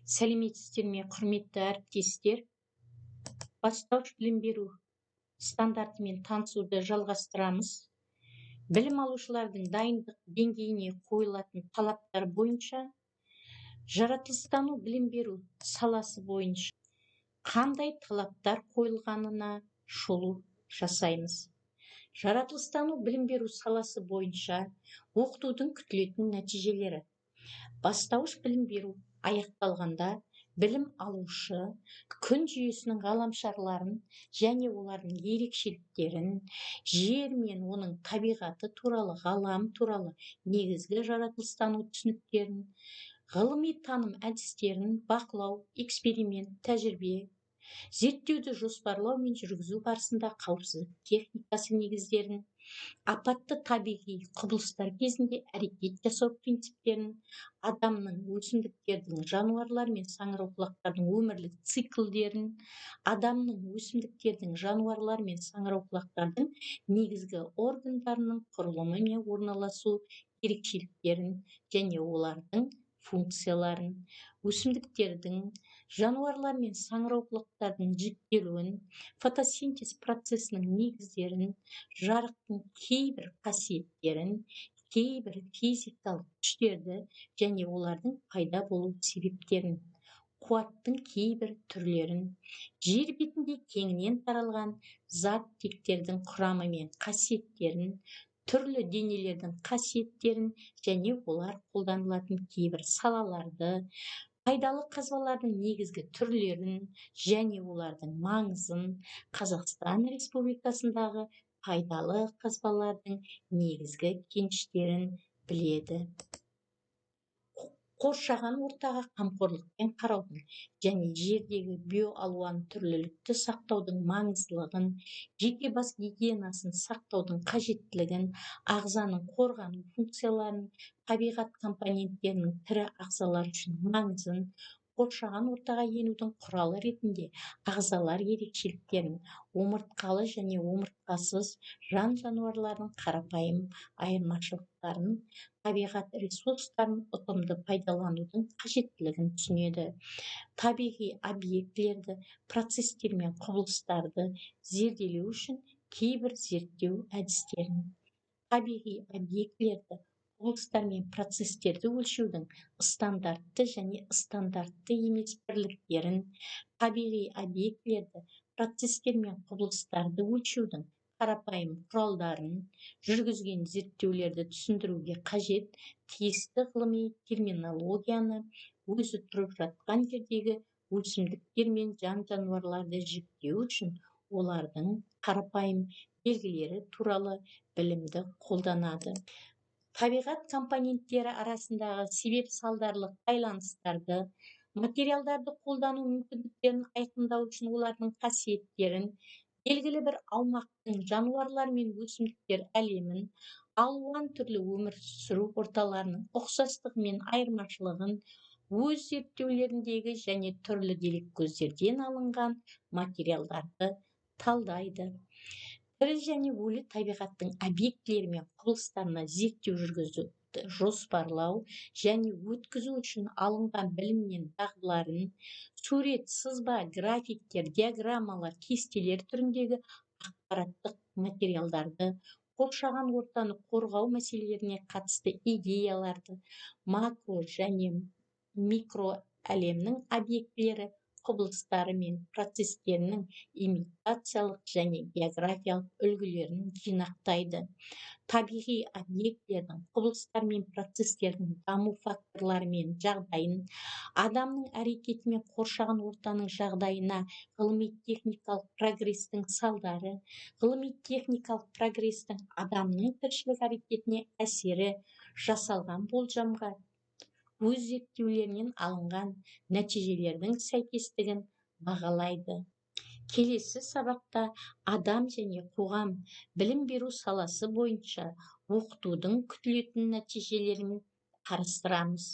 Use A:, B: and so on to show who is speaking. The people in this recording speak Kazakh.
A: Сәлеметсіздер ме, құрметті әріптестер? Бастауыш білім беру стандартымен танысуды жалғастырамыз. Білім алушылардың дайындық деңгейіне қойылатын талаптар бойынша жаратылыстану білім беру саласы бойынша қандай талаптар қойылғанына шолу жасаймыз. Жаратылыстану білім беру саласы бойынша оқытудың күтілетін нәтижелері. Бастауыш білім беру аяқталғанда білім алушы күн жүйесінің ғаламшарларын және олардың ерекшеліктерін, жер мен оның табиғаты туралы, ғалам туралы негізгі жаратылыстану түсініктерін, ғылыми таным әдістерін бақылау, эксперимент, тәжірибе, зерттеуді жоспарлау мен жүргізу барысында қауіпсіздік техникасы негіздерін, апатты табиғи құбылыстар кезінде әрекет жасау принциптерін, адамның, өсімдіктердің, жануарлар мен саңырауқұлақтардың өмірлік циклдерін, адамның, өсімдіктердің, жануарлар мен саңырауқұлақтардың негізгі органдарының құрылымы мен орналасу ерекшеліктерін және олардың функцияларын, өсімдіктердің, жануарлар мен саңырауқұлақтардың жіктелуін, фотосинтез процесінің негіздерін, жарықтың кейбір қасиеттерін, кейбір физикалық күштерді және олардың пайда болу себептерін, қуаттың кейбір түрлерін, жер бетінде кеңінен таралған заттектердің құрамы мен қасиеттерін, түрлі денелердің қасиеттерін және олар қолданылатын кейбір салаларды, пайдалы қазбалардың негізгі түрлерін және олардың маңызын, Қазақстан Республикасындағы пайдалы қазбалардың негізгі кеніштерін біледі. Қоршаған ортаға қамқорлықпен қараудың және жердегі биоалуан түрлілікті сақтаудың маңыздылығын, жеке бас гигиенасын сақтаудың қажеттілігін, ағзаның қорғану функцияларын, табиғат компоненттерінің тірі ағзалар үшін маңызын, қоршаған ортаға енудің құралы ретінде ағзалар ерекшеліктерін, омыртқалы және омыртқасыз жан жануарлардың қарапайым айырмашылықтарын, табиғат ресурстарын ұтымды пайдаланудың қажеттілігін түсінеді. Табиғи объектілерді, процестер мен құбылыстарды зерделеу үшін кейбір зерттеу әдістерін. Табиғи объектілерді, құбылыстар мен процестерді өлшеудің стандартты және стандартты емес бірліктерін, табиғи объектілерді, процестер мен құбылыстарды өлшеудің қарапайым құралдарын, жүргізген зерттеулерді түсіндіруге қажет тиісті ғылыми терминологияны, өзі тұрып жатқан жердегі өсімдіктер мен жан жануарларды жіктеу үшін олардың қарапайым белгілері туралы білімді қолданады. Табиғат компоненттері арасындағы себеп-салдарлық байланыстарды, материалдарды қолдану мүмкіндіктерін айқындау үшін олардың қасиеттерін, белгілі бір аумақтың жануарлар мен өсімдіктер әлемін, алуан түрлі өмір сүру орталарының ұқсастығы мен айырмашылығын, өз зерттеулеріндегі және түрлі дереккөздерден алынған материалдарды талдайды. Тірі және өлі табиғаттың объектілері мен құбылыстарына зерттеу жүргізуді жоспарлау және өткізу үшін алынған білім мен дағдыларын, сурет, сызба, графиктер, диаграммалар, кестелер түріндегі ақпараттық материалдарды, қоршаған ортаны қорғау мәселелеріне қатысты идеяларды, макро және микро әлемнің объектілері, құбылыстары мен процестерінің имитациялық және географиялық үлгілерін жинақтайды. Табиғи объектілердің, құбылыстар мен процестердің даму факторлары мен жағдайын, адамның әрекеті мен қоршаған ортаның жағдайына ғылыми-техникалық прогрестің салдары, ғылыми-техникалық прогрестің адамның тіршілік әрекетіне әсері, жасалған болжамға, өз зерттеулерінен алынған нәтижелердің сәйкестігін бағалайды. Келесі сабақта адам және қоғам білім беру саласы бойынша оқытудың күтілетін нәтижелерін қарастырамыз.